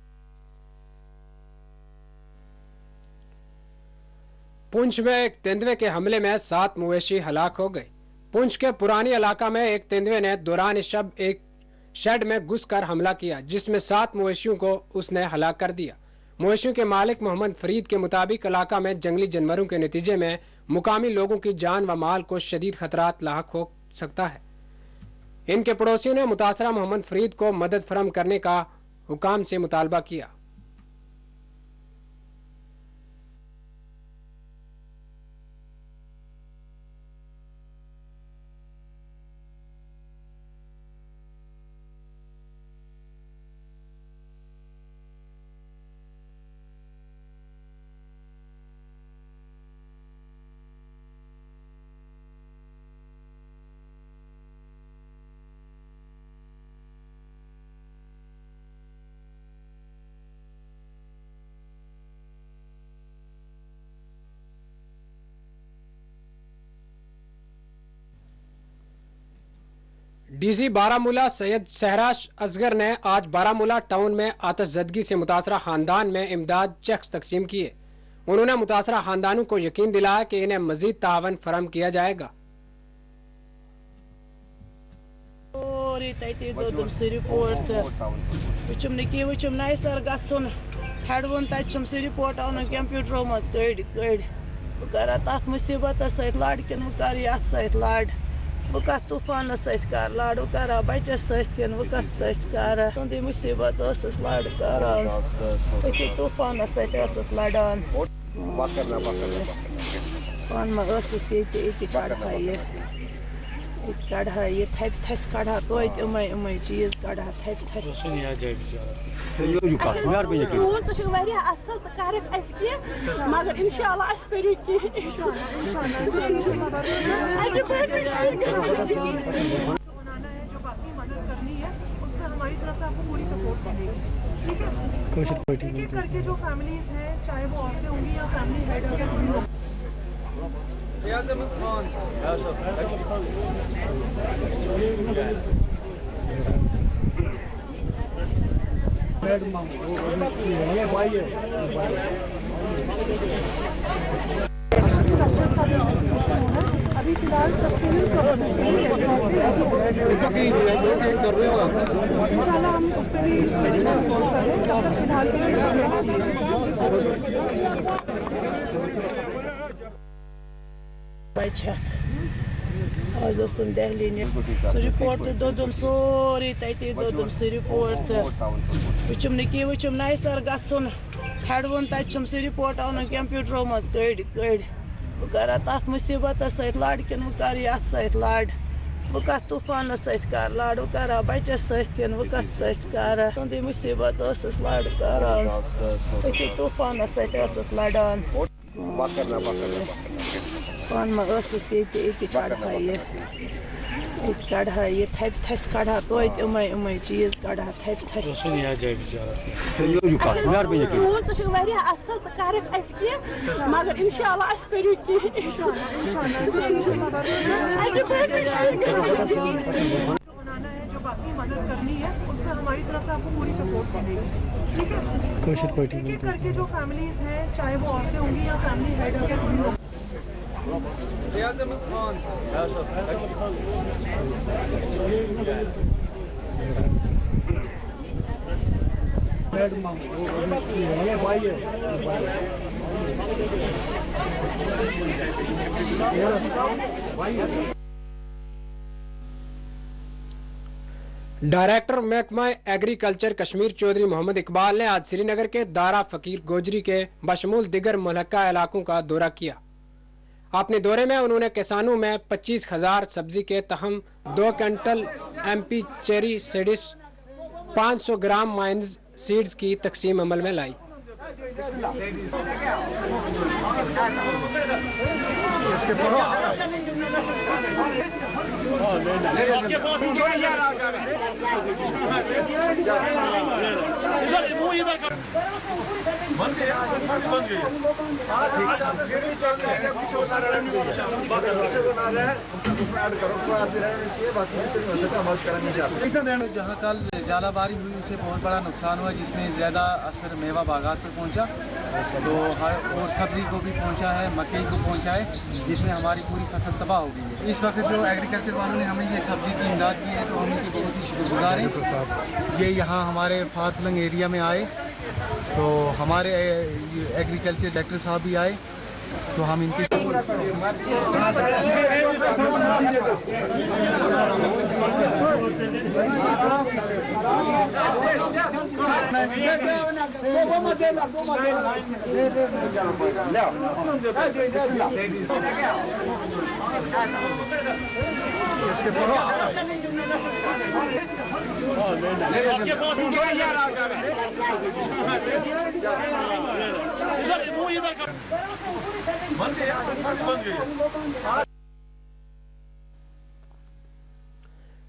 पुंछ में एक तेंदुए के हमले में 7 मवेशी हलाक हो गए। पुंछ के पुरानी इलाका में एक तेंदुए ने दौरान शब एक शेड में घुसकर हमला किया, जिसमें 7 मवेशियों को उसने हलाक कर दिया। मवेशियों के मालिक मोहम्मद फरीद के मुताबिक इलाका में जंगली जानवरों के नतीजे में मुकामी लोगों की जान व माल को शदीद खतरात लाक हो सकता है। इनके पड़ोसियों ने मुतासरा मोहम्मद फरीद को मदद फराहम करने का हुकाम से मुतालबा किया। डीसी बारामूला सैयद सहराश असगर ने आज बारामूला टाउन में आतिशज़दगी से मुतासरा खानदान में इमदाद चेक्स तकसीम किए। उन्होंने मुतासरा खानदानों को यकीन दिलाया कि इन्हें मजीद तावन फराहम किया जाएगा। बह कत तूफान सर लाड़ बह कर बचस सत बह कत सर तुंदी मुसीबत लाड़ कर तूफान सस लड़ान पान ये कढ़ा ये थप थस कढ़ा तो इमे चीज कढ़ा थप थस मगर इंशाल्लाह हमारी तरफ से आपको पूरी सपोर्ट मिलेगी। ठीक है, एक करके जो फैमिलीज हैं, चाहे वो औरतें होंगी या फैमिली हेड होंगे, अभी फिलहाल इंशाल्लाह हम उस पर भी आज दहली रिपोर्ट दोदम सोरी तथे दोदम सह रिपोर्ट वुचम नी वुचम नई सर गन हेड वो तम सह रिपोर्ट आन कंप्यूटर मज कड़ बह कर तथ मुसीबत सत लड़ कि बह कर ये सत लड़ बह कत तूफान सत लड़ बह कर बचस सत बह कत सत कर तुंदी मुसीबत लड़ कर तूफान सस लड़ान पान ये कढ़ा ये थप थस कढ़ा तो इमे चीज कढ़ा थप थस मगर इंशाल्लाह बनाना है, जो बाकी मदद करनी है उस पर हमारी तरफ से आपको पूरी सपोर्ट मिलेगी। ठीक है, एक करके जो फैमिलीज हैं, चाहे वो औरतें होंगी या फैमिली हेड होंगे, डायरेक्टर महकमा एग्रीकल्चर कश्मीर चौधरी मोहम्मद इकबाल ने आज श्रीनगर के दारा फकीर गोजरी के बशमूल दिगर मुल्का इलाकों का दौरा किया। अपने दौरे में उन्होंने किसानों में 25,000 सब्जी के तहम 2 क्विंटल MP चेरी सीड्स 500 ग्राम माइंस सीड्स की तकसीम अमल में लाई। जहाँ कल जालाबारी हुई उससे बहुत बड़ा नुकसान हुआ, जिसमें ज़्यादा असर मेवा बागात पर पहुँचा तो और सब्ज़ी को भी पहुँचा है, मकई को पहुँचा है, जिसमें हमारी पूरी फसल तबाह हो गई है। इस वक्त जो एग्रीकल्चर वालों ने हमें ये सब्ज़ी की इमदाद की है तो हम उनकी बहुत ही शुक्रगुजार हैं। ये यहाँ हमारे फातलंग एरिया में आए तो हमारे एग्रीकल्चर डायरेक्टर साहब भी आए तो हम इनकी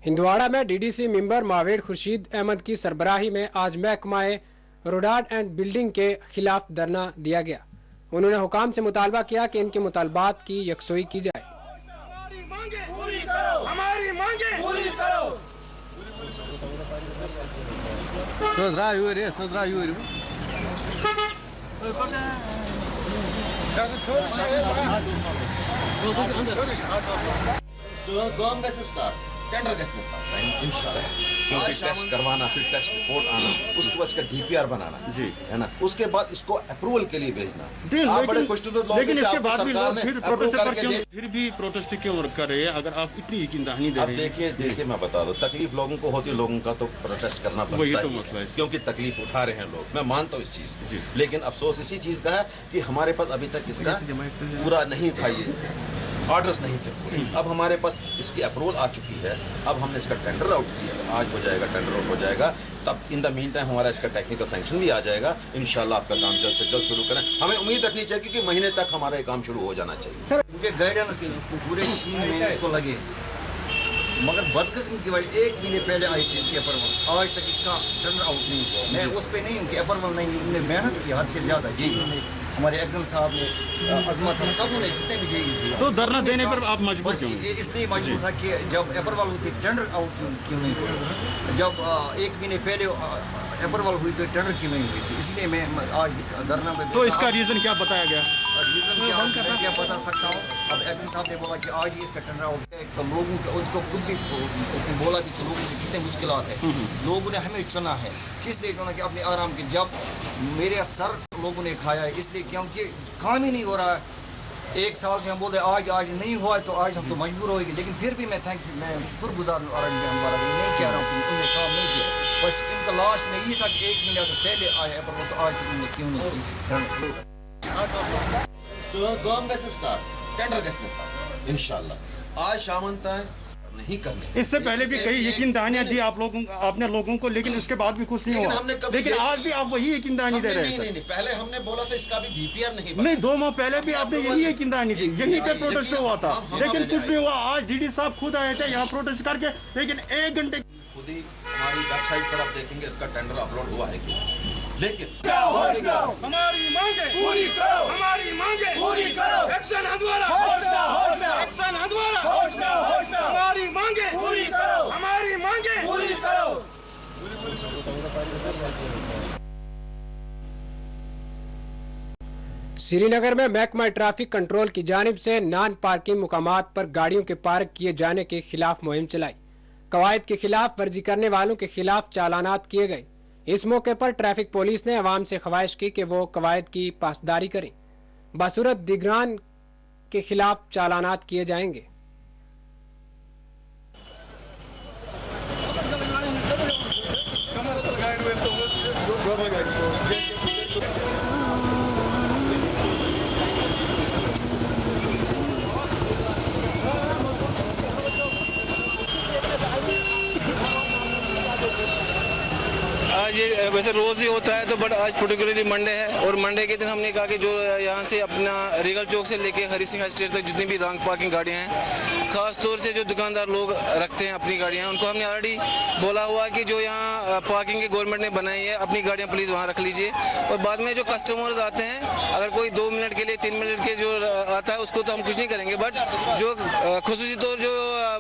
हिंदवाड़ा में डीडीसी मेंबर मावेड़ खुर्शीद अहमद की सरबराही में आज महकमाए रोडार एंड बिल्डिंग के खिलाफ धरना दिया गया। उन्होंने हुकाम से मुतालबा किया कि इनके मुतालबात की यकसोई की जाए। हमारी मांगे पूरी करो। टेंडर टेस्ट करवाना, फिर टेस्ट रिपोर्ट आना, उसके बाद इसका डीपीआर बनाना जी है ना, उसके बाद इसको अप्रूवल के लिए भेजना। आप बड़े खुश तो लोग, लेकिन इसके बाद भी लोग फिर भी प्रोटेस्ट क्यों कर रहे हैं अगर आप इतनी यकीनदहानी दे रहे हैं? देखिए मैं बता दूं, तकलीफ लोगों को होती है, लोगों का तो प्रोटेस्ट करना पड़ता है क्योंकि तकलीफ उठा रहे हैं लोग। मैं मानता हूँ इस चीज को, लेकिन अफसोस इसी चीज का है कि हमारे पास अभी तक इसका पूरा नहीं था, ये ऑर्डर्स नहीं थे पूरे। अब हमारे पास इसकी अप्रूवल आ चुकी है, अब हमने इसका टेंडर आउट किया, आज हो जाएगा, टेंडर आउट हो जाएगा, तब इन द मीन टाइम हमारा इसका टेक्निकल सैंक्शन भी आ जाएगा। इंशाल्लाह आपका काम जल्द से जल्द शुरू करें। हमें उम्मीद रखनी चाहिए कि महीने तक हमारा ये काम शुरू हो जाना चाहिए। सर मुझे गाइडेंस पूरे 3 महीने इसको लगे, मगर बदकिस्मती की वजह 1 महीने पहले आई थी इसकी अप्रूवल, आज तक इसका टेंडर आउट नहीं हुआ। मैं उस पर नहीं हूँ कि अप्रूवल नहीं, उन्होंने मेहनत की हद से ज़्यादा जी, हमारे एग्जाम साहब ने, अजमत साहब, सब ने जितने भी जेई थे। तो धरना देने पर आप मजबूर क्यों? इसलिए मजबूर था कि जब अप्रूवल हुई थी टेंडर आउट क्यों नहीं हुआ, जब 1 महीने पहले अप्रूवल हुई तो टेंडर क्यों नहीं हुई थी, इसलिए मैं आज धरना में। तो इसका रीज़न क्या बताया गया? रीज़न क्या बता सकता हूँ। अब एग्जाम साहब ने बोला कि आज ही इसका टेंडर आउट है, तो लोगों के उसको खुद भी उसने बोला कि लोगों के कितने मुश्किलात है, लोगों ने हमें चुना है, किस लिए चुना कि अपने आराम के, जब मेरे सर लोगों ने खाया है, इसलिए क्योंकि काम ही नहीं हो रहा है। 1 साल से हम बोलते आज नहीं हुआ है, तो आज हम तो मजबूर होएंगे, लेकिन फिर भी मैं शुक्रगुजार हूँ, नहीं कह रहा हूँ कि उन्होंने काम नहीं किया, बस इनका लास्ट में ये था कि 1 महीने अगर पहले आए अप्रूवल तो आज तक उन्होंने क्यों नहीं टेंडर इंशाल्लाह आज शाम तक नहीं करने। इससे पहले भी कई यकीन दहानियां दी आपने लोगों को, लेकिन उसके बाद भी कुछ नहीं हुआ। लेकिन आज भी आप वही यकीन दहानी दे रहे हैं। नहीं, पहले हमने बोला था इसका भी डीपीआर नहीं 2 माह पहले भी आपने यही यकीन दहानी दी, यही पे प्रोटेस्ट हुआ था, लेकिन कुछ नहीं हुआ। आज डीडी साहब खुद आए थे यहाँ प्रोटेस्ट करके, लेकिन 1 घंटे खुद ही हमारी वेबसाइट पर आप देखेंगे इसका टेंडर अपलोड हुआ है कि, लेकिन हमारी मांगे पूरी करो, हमारी मांगे पूरी करो, एक्शन हंदवाड़ा, एक्शन हंदवाड़ा, हमारी मांगे पूरी करो, हमारी मांगे पूरी करो। श्रीनगर में महकमा ट्रैफिक कंट्रोल की जानिब से नॉन पार्किंग मुकामात पर गाड़ियों के पार्क किए जाने के खिलाफ मुहिम चलाई। कवायद के खिलाफ वर्जी करने वालों के खिलाफ चालानात किए गए। इस मौके पर ट्रैफिक पुलिस ने अवाम से ख्वाहिश की कि वो कवायद की पासदारी करें, बसूरत दिगरान के खिलाफ चालानात किए जाएंगे। आज ये वैसे रोज़ ही होता है, तो बट आज पर्टिकुलरली मंडे है, और मंडे के दिन हमने कहा कि जो यहाँ से अपना रीगल चौक से लेके हरी सिंह स्टेट तक जितनी भी रॉन्ग पार्किंग गाड़ियाँ हैं, ख़ास तौर से जो दुकानदार लोग रखते हैं अपनी गाड़ियाँ, उनको हमने ऑलरेडी बोला हुआ कि जो यहाँ पार्किंग गवर्नमेंट ने बनाई है, अपनी गाड़ियाँ प्लीज़ वहाँ रख लीजिए। और बाद में जो कस्टमर्स आते हैं, अगर कोई 2 मिनट के लिए 3 मिनट के जो आता है उसको तो हम कुछ नहीं करेंगे, बट जो खुसूसी तौर जो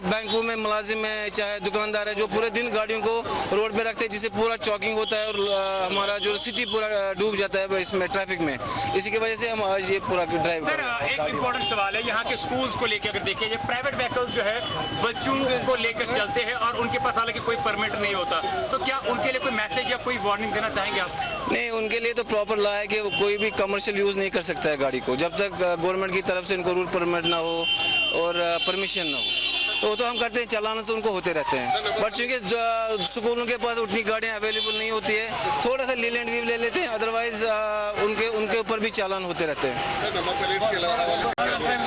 बैंकों में मुलाजिम है, चाहे दुकानदार है, जो पूरे दिन गाड़ियों को रोड पर रखते हैं, जिससे पूरा चौकिंग होता है और हमारा जो सिटी पूरा डूब जाता है इसमें ट्रैफिक में, इसी की वजह से हम आज ये पूरा ड्राइव। सर एक इम्पोर्टेंट सवाल है, यहाँ के स्कूल्स को लेकर अगर देखें, ये प्राइवेट व्हीकल्स जो है बच्चों को लेकर चलते हैं और उनके पास हालांकि कोई परमिट नहीं होता, तो क्या उनके लिए कोई मैसेज या कोई वार्निंग देना चाहेंगे आप? नहीं, उनके लिए तो प्रॉपर लॉ है कि कोई भी कमर्शियल यूज़ नहीं कर सकता है गाड़ी को जब तक गवर्नमेंट की तरफ से इनको रूल परमिट ना हो और परमिशन ना हो। तो हम करते हैं, चालान तो उनको होते रहते हैं, बट चूँकि स्कूलों के पास उतनी गाड़ियाँ अवेलेबल नहीं होती है, थोड़ा सा लीलेंट वीव ले लेते हैं, अदरवाइज उनके ऊपर भी चालान होते रहते हैं।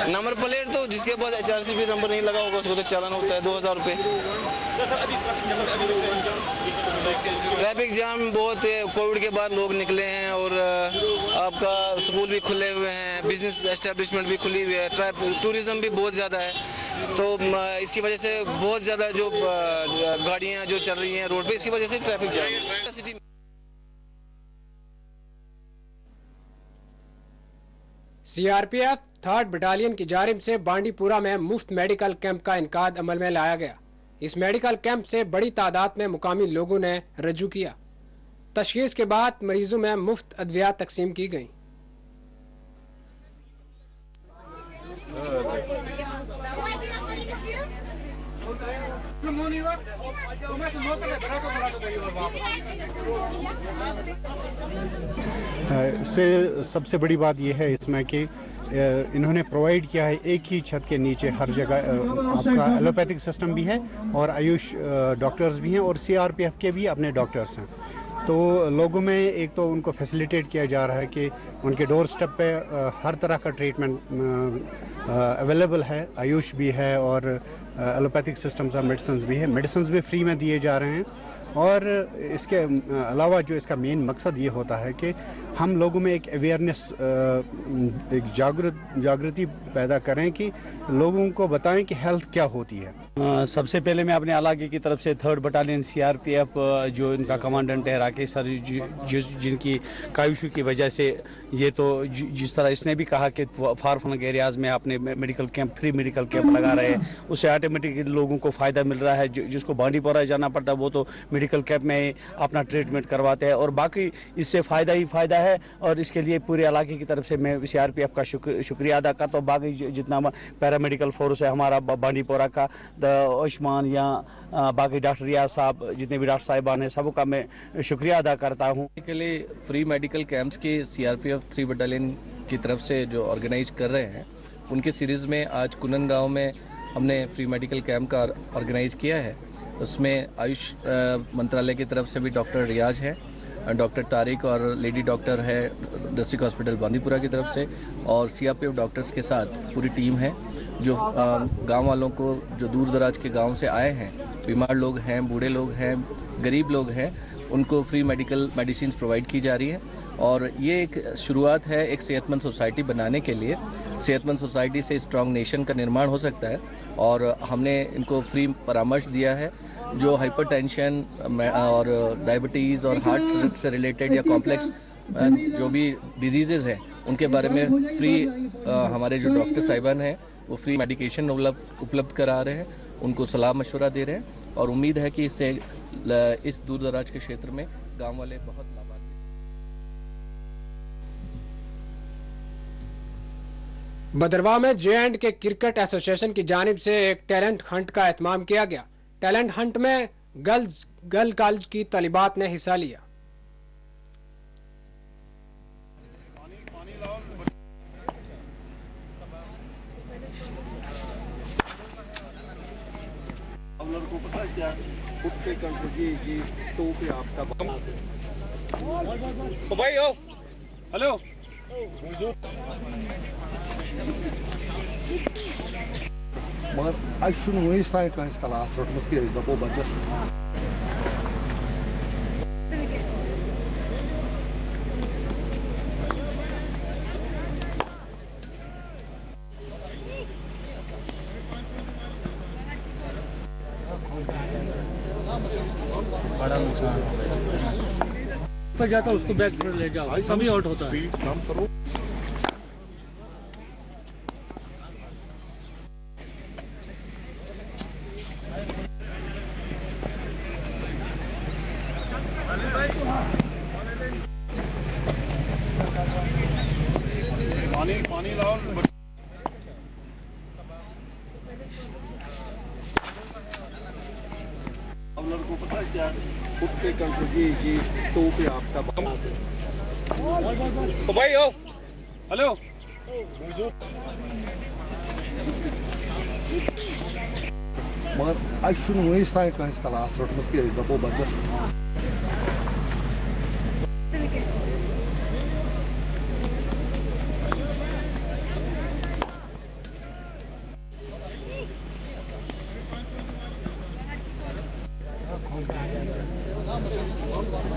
नंबर प्लेट तो जिसके पास HRCP नंबर नहीं लगा होगा उसको तो चालान होता है 2000 रुपये। ट्रैफिक जाम बहुत है, कोविड के बाद लोग निकले हैं और आपका स्कूल भी खुले हुए हैं, बिजनेस एस्टेब्लिशमेंट भी खुली हुई है, टूरिज्म भी बहुत ज़्यादा है, तो इसकी वजह से बहुत ज़्यादा जो गाड़ियाँ जो चल रही हैं रोड पे, इसकी वजह से ट्रैफिक जाम है सिटी में। CRPF 3rd बटालियन की जानिब से बांडीपुरा में मुफ्त मेडिकल कैंप का इनकाद अमल में लाया गया। इस मेडिकल कैंप से बड़ी तादाद में मुकामी लोगों ने रजू किया। तशखीस के बाद मरीजों में मुफ्त अद्वियात तकसीम की गई। से सबसे बड़ी बात यह है इसमें कि इन्होंने प्रोवाइड किया है एक ही छत के नीचे हर जगह आपका एलोपैथिक सिस्टम भी है और आयुष डॉक्टर्स भी हैं और CRPF के भी अपने डॉक्टर्स हैं। तो लोगों में एक तो उनको फैसिलिटेट किया जा रहा है कि उनके डोर स्टेप पे हर तरह का ट्रीटमेंट अवेलेबल है, आयुष भी है और एलोपैथिक सिस्टम्स और मेडिसिन भी है, मेडिसिन भी फ्री में दिए जा रहे हैं। और इसके अलावा जो इसका मेन मकसद ये होता है कि हम लोगों में एक अवेयरनेस, एक जागृति पैदा करें कि लोगों को बताएं कि हेल्थ क्या होती है। सबसे पहले मैं अपने इलाके की तरफ से 3rd बटालियन CRPF जो इनका कमांडेंट है राकेश सर, जिनकी काविशों की वजह से ये तो जिस तरह इसने भी कहा कि फार फ्लंग एरियाज़ में आपने medical camp, free medical camp लगा रहे हैं, उससे ऑटोमेटिकली लोगों को फ़ायदा मिल रहा है। जिसको बांडीपुरा जाना पड़ता है वो तो मेडिकल कैंप में अपना ट्रीटमेंट करवाते हैं और बाकी इससे फ़ायदा ही फ़ायदा है। और इसके लिए पूरे इलाके की तरफ से मैं CRPF का शुक्रिया अदा करता हूँ। बाकी जितना पैरामेडिकल फोर्स है हमारा बांडीपुरा का, उस्मान या बाकी डॉक्टर रियाज साहब, जितने भी डॉक्टर साहिबान हैं, सबका मैं शुक्रिया अदा करता हूँ। के लिए फ्री मेडिकल कैंप्स की CRPF 3 बटालियन की तरफ से जो ऑर्गेनाइज कर रहे हैं, उनके सीरीज़ में आज कुनन गांव में हमने फ्री मेडिकल कैंप का ऑर्गेनाइज किया है। उसमें आयुष मंत्रालय की तरफ से भी डॉक्टर रियाज है, डॉक्टर तारिक और लेडी डॉक्टर है डिस्ट्रिक्ट हॉस्पिटल बांदीपुरा की तरफ से, और CRPF डॉक्टर्स के साथ पूरी टीम है जो गांव वालों को, जो दूर दराज के गांव से आए हैं, बीमार लोग हैं, बूढ़े लोग हैं, गरीब लोग हैं, उनको फ्री मेडिकल मेडिसिन प्रोवाइड की जा रही है। और ये एक शुरुआत है एक सेहतमंद सोसाइटी बनाने के लिए। सेहतमंद सोसाइटी से स्ट्रॉन्ग नेशन का निर्माण हो सकता है और हमने इनको फ्री परामर्श दिया है। जो हाइपरटेंशन और डायबिटीज़ और हार्ट से रिलेटेड या कॉम्प्लेक्स जो भी डिजीज़ हैं उनके बारे में फ्री हमारे जो डॉक्टर साहिबान हैं वो फ्री मेडिकेशन उपलब्ध करा रहे हैं, उनको सलाह मशवरा दे रहे हैं और उम्मीद है कि इससे इस दूर दराज के क्षेत्र में गांव वाले बहुत लाभान्वित। भदरवाह में J&K क्रिकेट एसोसिएशन की जानिब से एक टैलेंट हंट का एहतमाम किया गया। टैलेंट हंट में गर्ल कॉलेज की तालिबात ने हिस्सा लिया। को पता है क्या कुत्ते का ये टोपी आपका भाई आओ हेलो मगर आज वही क्लास रोटमस की दपो बचस बड़ा नुकसान पर जाता उसको बैक पर ले जाओ, सभी आउट होता है। काम करो पानी लाओ। को पता है क्या खुद पे कंट्रोल ये तो पे आपका तो भाई ओ हेलो मगर अस वस तान कस क्लास रोटमस कि दपो बच्चस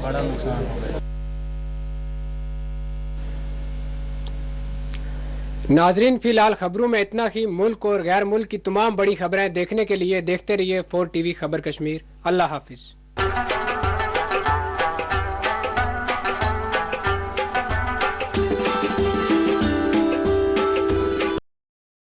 बड़ा नुकसान हो गया। नाजरीन, फिलहाल खबरों में इतना ही। मुल्क और गैर मुल्क की तमाम बड़ी खबरें देखने के लिए देखते रहिए 4 TV खबर कश्मीर। अल्लाह हाफिज।